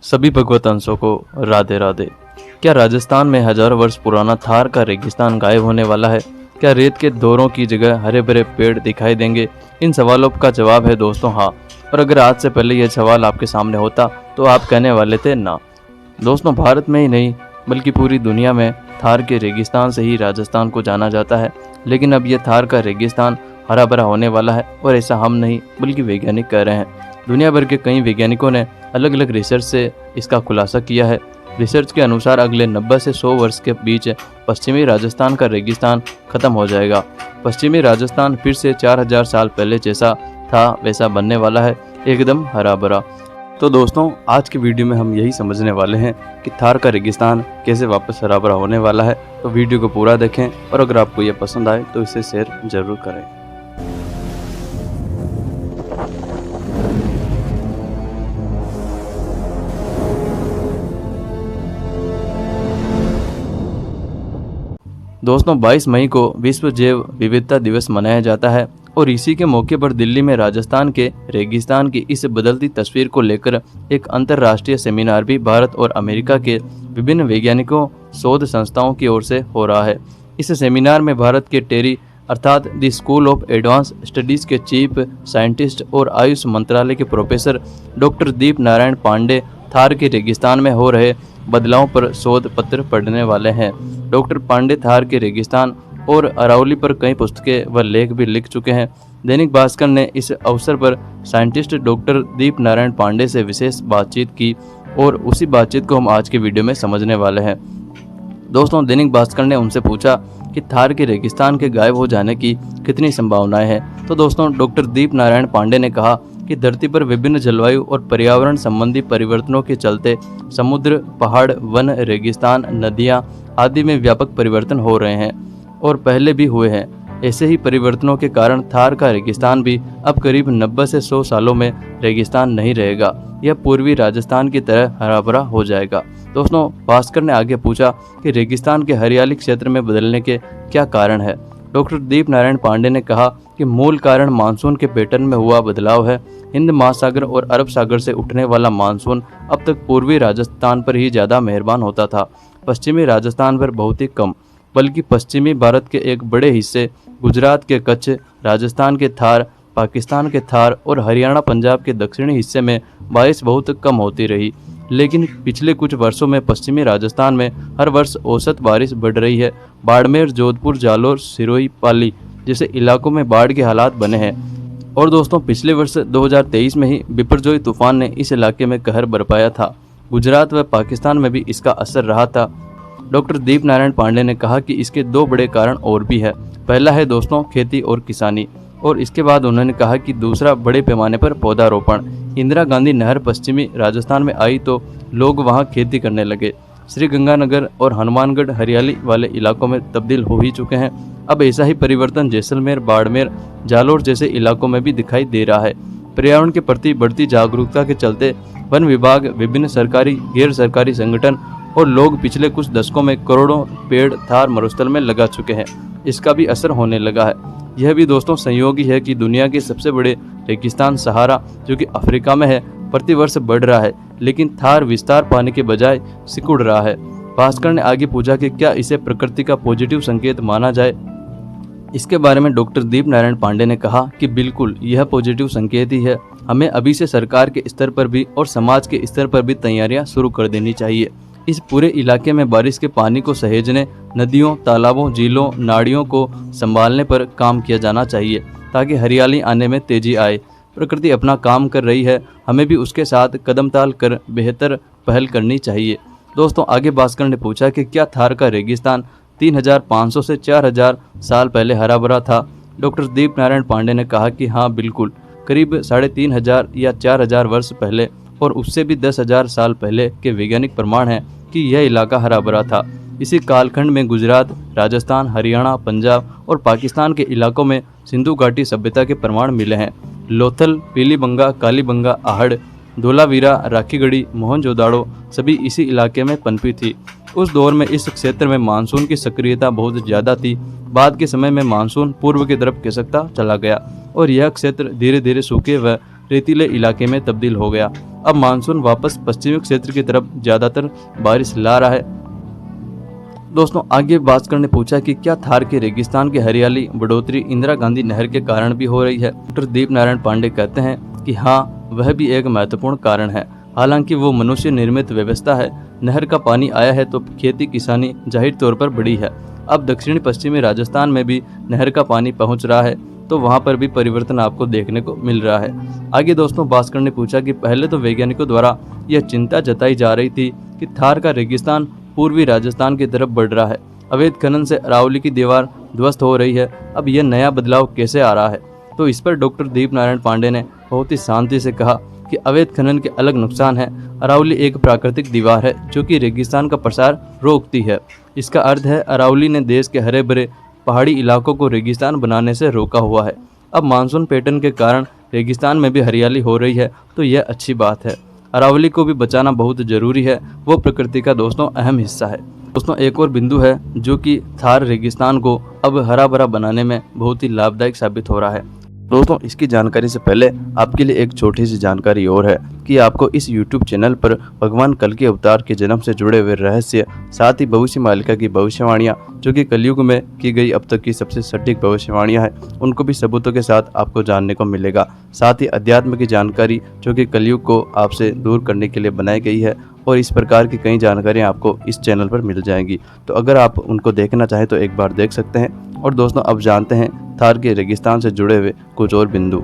सभी भगवत अंशों को राधे राधे। क्या राजस्थान में हजारों वर्ष पुराना थार का रेगिस्तान गायब होने वाला है? क्या रेत के दौरों की जगह हरे भरे पेड़ दिखाई देंगे? इन सवालों का जवाब है दोस्तों हाँ। और अगर आज से पहले यह सवाल आपके सामने होता तो आप कहने वाले थे ना। दोस्तों, भारत में ही नहीं बल्कि पूरी दुनिया में थार के रेगिस्तान से ही राजस्थान को जाना जाता है। लेकिन अब यह थार का रेगिस्तान हरा भरा होने वाला है और ऐसा हम नहीं बल्कि वैज्ञानिक कह रहे हैं। दुनिया भर के कई वैज्ञानिकों ने अलग अलग रिसर्च से इसका खुलासा किया है। रिसर्च के अनुसार अगले 90 से 100 वर्ष के बीच पश्चिमी राजस्थान का रेगिस्तान खत्म हो जाएगा। पश्चिमी राजस्थान फिर से 4000 साल पहले जैसा था वैसा बनने वाला है, एकदम हरा भरा। तो दोस्तों, आज की वीडियो में हम यही समझने वाले हैं कि थार का रेगिस्तान कैसे वापस हरा भरा होने वाला है। तो वीडियो को पूरा देखें और अगर आपको यह पसंद आए तो इसे शेयर जरूर करें। दोस्तों, 22 मई को विश्व जैव विविधता दिवस मनाया जाता है और इसी के मौके पर दिल्ली में राजस्थान के रेगिस्तान की इस बदलती तस्वीर को लेकर एक अंतर्राष्ट्रीय सेमिनार भी भारत और अमेरिका के विभिन्न वैज्ञानिकों शोध संस्थाओं की ओर से हो रहा है। इस सेमिनार में भारत के टेरी अर्थात the school of advance studies के चीफ साइंटिस्ट और आयुष मंत्रालय के प्रोफेसर डॉक्टर दीप नारायण पांडे थार के रेगिस्तान में हो रहे बदलावों पर शोध पत्र पढ़ने वाले हैं। डॉक्टर पांडे थार के रेगिस्तान और अरावली पर कई पुस्तकें व लेख भी लिख चुके हैं। दैनिक भास्कर ने इस अवसर पर साइंटिस्ट डॉक्टर दीप नारायण पांडे से विशेष बातचीत की और उसी बातचीत को हम आज के वीडियो में समझने वाले हैं। दोस्तों, दैनिक भास्कर ने उनसे पूछा कि थार के रेगिस्तान के गायब हो जाने की कितनी संभावनाएं हैं। तो दोस्तों, डॉक्टर दीप नारायण पांडे ने कहा कि धरती पर विभिन्न जलवायु और पर्यावरण संबंधी परिवर्तनों के चलते समुद्र, पहाड़, वन, रेगिस्तान, नदियां आदि में व्यापक परिवर्तन हो रहे हैं और पहले भी हुए हैं। ऐसे ही परिवर्तनों के कारण थार का रेगिस्तान भी अब करीब 90 से 100 सालों में रेगिस्तान नहीं रहेगा। यह पूर्वी राजस्थान की तरह हरा भरा हो जाएगा। दोस्तों, भास्कर ने आगे पूछा कि रेगिस्तान के हरियाली क्षेत्र में बदलने के क्या कारण है। डॉक्टर दीप नारायण पांडे ने कहा कि मूल कारण मानसून के पैटर्न में हुआ बदलाव है। हिंद महासागर और अरब सागर से उठने वाला मानसून अब तक पूर्वी राजस्थान पर ही ज़्यादा मेहरबान होता था, पश्चिमी राजस्थान पर बहुत ही कम। बल्कि पश्चिमी भारत के एक बड़े हिस्से गुजरात के कच्छ, राजस्थान के थार, पाकिस्तान के थार और हरियाणा पंजाब के दक्षिणी हिस्से में बारिश बहुत कम होती रही। लेकिन पिछले कुछ वर्षों में पश्चिमी राजस्थान में हर वर्ष औसत बारिश बढ़ रही है। बाड़मेर, जोधपुर, जालोर, सिरोही, पाली जैसे इलाकों में बाढ़ के हालात बने हैं। और दोस्तों, पिछले वर्ष 2023 में ही बिपरजॉय तूफान ने इस इलाके में कहर बरपाया था। गुजरात व पाकिस्तान में भी इसका असर रहा था। डॉक्टर दीप नारायण पांडे ने कहा कि इसके दो बड़े कारण और भी है। पहला है दोस्तों खेती और किसानी, और इसके बाद उन्होंने कहा कि दूसरा बड़े पैमाने पर पौधारोपण। इंदिरा गांधी नहर पश्चिमी राजस्थान में आई तो लोग वहां खेती करने लगे। श्री गंगानगर और हनुमानगढ़ हरियाली वाले इलाकों में तब्दील हो ही चुके हैं। अब ऐसा ही परिवर्तन जैसलमेर, बाड़मेर, जालोर जैसे इलाकों में भी दिखाई दे रहा है। पर्यावरण के प्रति बढ़ती जागरूकता के चलते वन विभाग, विभिन्न सरकारी, गैर सरकारी संगठन और लोग पिछले कुछ दशकों में करोड़ों पेड़ थार मरुस्थल में लगा चुके हैं। इसका भी असर होने लगा है। यह भी दोस्तों संयोग ही है कि दुनिया के सबसे बड़े रेगिस्तान सहारा, जो कि अफ्रीका में है, प्रतिवर्ष बढ़ रहा है, लेकिन थार विस्तार पाने के बजाय सिकुड़ रहा है। भास्कर ने आगे पूछा कि क्या इसे प्रकृति का पॉजिटिव संकेत माना जाए। इसके बारे में डॉक्टर दीप नारायण पांडे ने कहा कि बिल्कुल यह पॉजिटिव संकेत ही है। हमें अभी से सरकार के स्तर पर भी और समाज के स्तर पर भी तैयारियां शुरू कर देनी चाहिए। इस पूरे इलाके में बारिश के पानी को सहेजने, नदियों, तालाबों, झीलों, नाड़ियों को संभालने पर काम किया जाना चाहिए ताकि हरियाली आने में तेजी आए। प्रकृति अपना काम कर रही है, हमें भी उसके साथ कदम ताल कर बेहतर पहल करनी चाहिए। दोस्तों, आगे भास्कर ने पूछा कि क्या थार का रेगिस्तान 3500 से 4000 साल पहले हरा भरा था। डॉक्टर दीप नारायण पांडे ने कहा कि हाँ बिल्कुल, करीब 3500 या 4000 वर्ष पहले और उससे भी 10,000 साल पहले के वैज्ञानिक प्रमाण हैं कि यह इलाका हरा भरा था। इसी कालखंड में गुजरात, राजस्थान, हरियाणा, पंजाब और पाकिस्तान के इलाकों में सिंधु घाटी सभ्यता के प्रमाण मिले हैं। लोथल, पीलीबंगा, कालीबंगा, आहड़, धोलावीरा, राखीगढ़ी, मोहनजोदाड़ो सभी इसी इलाके में पनपी थी। उस दौर में इस क्षेत्र में मानसून की सक्रियता बहुत ज़्यादा थी। बाद के समय में मानसून पूर्व की तरफ खिसकता चला गया और यह क्षेत्र धीरे धीरे सूखे व रेतीले इलाके में तब्दील हो गया। अब मानसून वापस पश्चिमी क्षेत्र की तरफ ज्यादातर बारिश ला रहा है। दोस्तों आगे भास्कर ने पूछा कि क्या थार के रेगिस्तान की हरियाली बढ़ोतरी इंदिरा गांधी नहर के कारण भी हो रही है। डॉक्टर दीप नारायण पांडे कहते हैं कि हाँ, वह भी एक महत्वपूर्ण कारण है। हालांकि वो मनुष्य निर्मित व्यवस्था है। नहर का पानी आया है तो खेती किसानी जाहिर तौर पर बढ़ी है। अब दक्षिणी पश्चिमी राजस्थान में भी नहर का पानी पहुंच रहा है तो वहां पर भी परिवर्तन आपको देखने को मिल रहा है। आगे दोस्तों भास्कर ने पूछा कि पहले तो वैज्ञानिकों द्वारा यह चिंता जताई जा रही थी कि थार का रेगिस्तान पूर्वी राजस्थान की तरफ बढ़ रहा है। अवैध खनन से अरावली की दीवार ध्वस्त हो रही है। अब यह नया बदलाव कैसे आ रहा है? तो इस पर डॉक्टर दीप नारायण पांडे ने बहुत ही शांति से कहा कि अवैध खनन के अलग नुकसान है। अरावली एक प्राकृतिक दीवार है जो कि रेगिस्तान का प्रसार रोकती है। इसका अर्थ है अरावली ने देश के हरे भरे पहाड़ी इलाकों को रेगिस्तान बनाने से रोका हुआ है। अब मानसून पैटर्न के कारण रेगिस्तान में भी हरियाली हो रही है तो यह अच्छी बात है। अरावली को भी बचाना बहुत जरूरी है। वो प्रकृति का दोस्तों अहम हिस्सा है। दोस्तों एक और बिंदु है जो कि थार रेगिस्तान को अब हरा भरा बनाने में बहुत ही लाभदायक साबित हो रहा है। दोस्तों इसकी जानकारी से पहले आपके लिए एक छोटी सी जानकारी और है कि आपको इस YouTube चैनल पर भगवान कल के अवतार के जन्म से जुड़े हुए रहस्य, साथ ही भविष्य मालिका की भविष्यवाणियाँ जो कि कलयुग में की गई अब तक की सबसे सटीक भविष्यवाणियाँ हैं, उनको भी सबूतों के साथ आपको जानने को मिलेगा। साथ ही अध्यात्म की जानकारी जो कि कलयुग को आपसे दूर करने के लिए बनाई गई है और इस प्रकार की कई जानकारियाँ आपको इस चैनल पर मिल जाएंगी। तो अगर आप उनको देखना चाहें तो एक बार देख सकते हैं। और दोस्तों अब जानते हैं थार के रेगिस्तान से जुड़े हुए कुछ और बिंदु।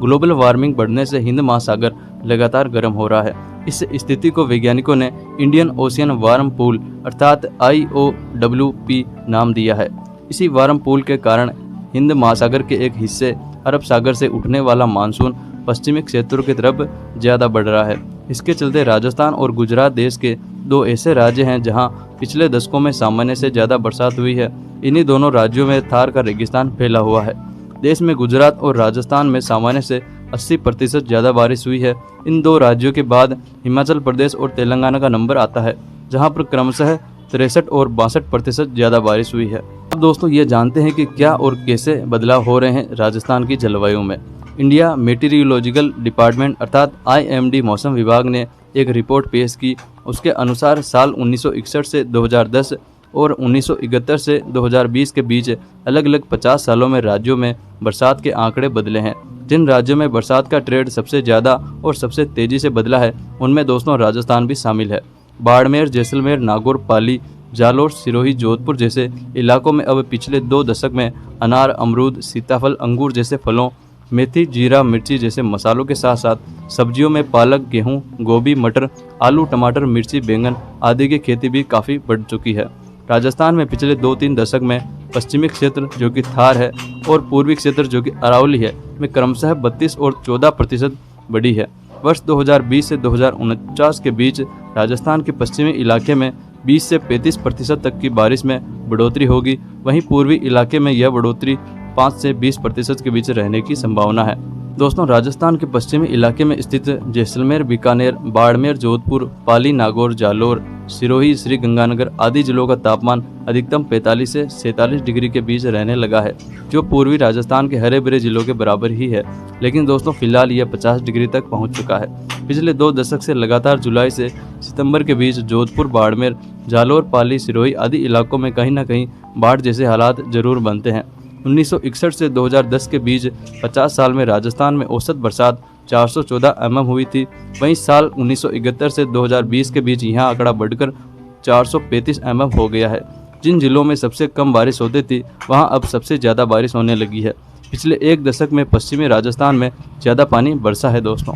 ग्लोबल वार्मिंग बढ़ने से हिंद महासागर लगातार गर्म हो रहा है। इस स्थिति को वैज्ञानिकों ने इंडियन ओशियन वार्म पूल अर्थात IOWP नाम दिया है। इसी वार्म पूल के कारण हिंद महासागर के एक हिस्से अरब सागर से उठने वाला मानसून पश्चिमी क्षेत्रों की तरफ ज़्यादा बढ़ रहा है। इसके चलते राजस्थान और गुजरात देश के दो ऐसे राज्य हैं जहां पिछले दशकों में सामान्य से ज़्यादा बरसात हुई है। इन्हीं दोनों राज्यों में थार का रेगिस्तान फैला हुआ है। देश में गुजरात और राजस्थान में सामान्य से 80% ज़्यादा बारिश हुई है। इन दो राज्यों के बाद हिमाचल प्रदेश और तेलंगाना का नंबर आता है जहां पर क्रमशः 63 और 62% ज़्यादा बारिश हुई है। अब दोस्तों ये जानते हैं कि क्या और कैसे बदलाव हो रहे हैं राजस्थान की जलवायु में। इंडिया मेटीरियोलॉजिकल डिपार्टमेंट अर्थात IMD मौसम विभाग ने एक रिपोर्ट पेश की। उसके अनुसार साल 1961 से 2010 और 1971 से 2020 के बीच अलग अलग 50 सालों में राज्यों में बरसात के आंकड़े बदले हैं। जिन राज्यों में बरसात का ट्रेंड सबसे ज़्यादा और सबसे तेज़ी से बदला है उनमें दोस्तों राजस्थान भी शामिल है। बाड़मेर, जैसलमेर, नागौर, पाली, जालोर, सिरोही, जोधपुर जैसे इलाकों में अब पिछले 2 दशक में अनार, अमरूद, सीताफल, अंगूर जैसे फलों, मेथी, जीरा, मिर्ची जैसे मसालों के साथ साथ सब्जियों में पालक, गेहूं, गोभी, मटर, आलू, टमाटर, मिर्ची, बैंगन आदि की खेती भी काफ़ी बढ़ चुकी है। राजस्थान में पिछले 2-3 दशक में पश्चिमी क्षेत्र जो कि थार है और पूर्वी क्षेत्र जो कि अरावली है में क्रमशः 32 और 14% बढ़ी है। वर्ष 2020 से 2049 के बीच राजस्थान के पश्चिमी इलाके में 20 से 35% तक की बारिश में बढ़ोतरी होगी। वहीं पूर्वी इलाके में यह बढ़ोतरी 5 से 20% के बीच रहने की संभावना है। दोस्तों राजस्थान के पश्चिमी इलाके में स्थित जैसलमेर, बीकानेर, बाड़मेर, जोधपुर, पाली, नागौर, जालोर, सिरोही, श्री गंगानगर आदि जिलों का तापमान अधिकतम 45 से 47 डिग्री के बीच रहने लगा है, जो पूर्वी राजस्थान के हरे भरे जिलों के बराबर ही है। लेकिन दोस्तों फिलहाल यह 50 डिग्री तक पहुंच चुका है। पिछले 2 दशक से लगातार जुलाई से सितंबर के बीच जोधपुर, बाड़मेर, जालोर, पाली, सिरोही आदि इलाकों में कहीं न कहीं बाढ़ जैसे हालात जरूर बनते हैं। 1961 से 2010 के बीच 50 साल में राजस्थान में औसत बरसात 414 mm हुई थी। वहीं साल 1971 से 2020 के बीच यह आंकड़ा बढ़कर 435 mm हो गया है। जिन जिलों में सबसे कम बारिश होती थी वहां अब सबसे ज़्यादा बारिश होने लगी है। पिछले 1 दशक में पश्चिमी राजस्थान में ज़्यादा पानी बरसा है दोस्तों।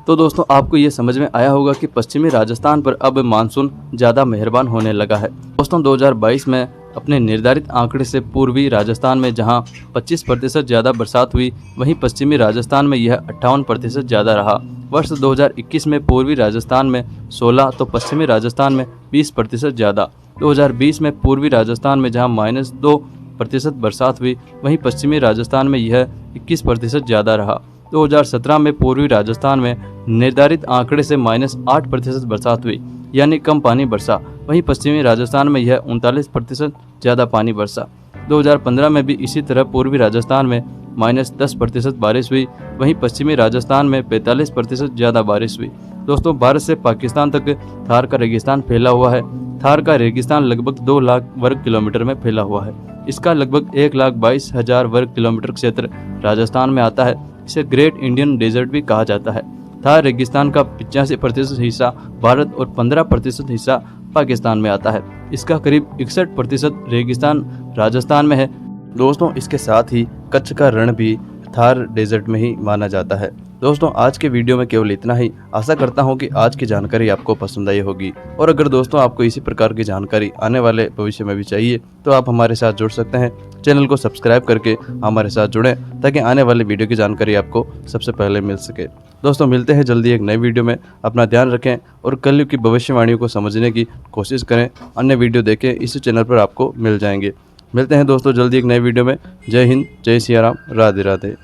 तो दोस्तों आपको ये समझ में आया होगा कि पश्चिमी राजस्थान पर अब मानसून ज़्यादा मेहरबान होने लगा है। दोस्तों 2022 में अपने निर्धारित आंकड़े से पूर्वी राजस्थान में जहां 25% ज़्यादा बरसात हुई, वहीं पश्चिमी राजस्थान में यह 58% ज़्यादा रहा। वर्ष 2021 में पूर्वी राजस्थान में 16 तो पश्चिमी राजस्थान में 20% ज़्यादा। 2020 में पूर्वी राजस्थान में जहां -2% बरसात हुई, वहीं पश्चिमी राजस्थान में यह 21% ज़्यादा रहा। 2017 में पूर्वी राजस्थान में निर्धारित आंकड़े से -8% बरसात हुई, यानी कम पानी बरसा। वहीं पश्चिमी राजस्थान में यह 39% ज़्यादा पानी बरसा। 2015 में भी इसी तरह पूर्वी राजस्थान में -10% बारिश हुई। वहीं पश्चिमी राजस्थान में 45% ज़्यादा बारिश हुई। दोस्तों, भारत से पाकिस्तान तक थार का रेगिस्तान फैला हुआ है। थार का रेगिस्तान लगभग 2 लाख वर्ग किलोमीटर में फैला हुआ है। इसका लगभग 1,22,000 वर्ग किलोमीटर क्षेत्र राजस्थान में आता है। इसे ग्रेट इंडियन डेजर्ट भी कहा जाता है। थार रेगिस्तान का 85% हिस्सा भारत और 15% हिस्सा पाकिस्तान में आता है। इसका करीब 61% रेगिस्तान राजस्थान में है। दोस्तों, इसके साथ ही कच्छ का रण भी थार डेजर्ट में ही माना जाता है। दोस्तों, आज के वीडियो में केवल इतना ही। आशा करता हूं कि आज की जानकारी आपको पसंद आई होगी, और अगर दोस्तों आपको इसी प्रकार की जानकारी आने वाले भविष्य में भी चाहिए तो आप हमारे साथ जुड़ सकते हैं। चैनल को सब्सक्राइब करके हमारे साथ जुड़ें ताकि आने वाले वीडियो की जानकारी आपको सबसे पहले मिल सके। दोस्तों, मिलते हैं जल्दी एक नई वीडियो में। अपना ध्यान रखें और कलयुग की भविष्यवाणियों को समझने की कोशिश करें। अन्य वीडियो देखें, इसी चैनल पर आपको मिल जाएंगे। मिलते हैं दोस्तों जल्दी एक नई वीडियो में। जय हिंद, जय सिया राम, राधे राधे।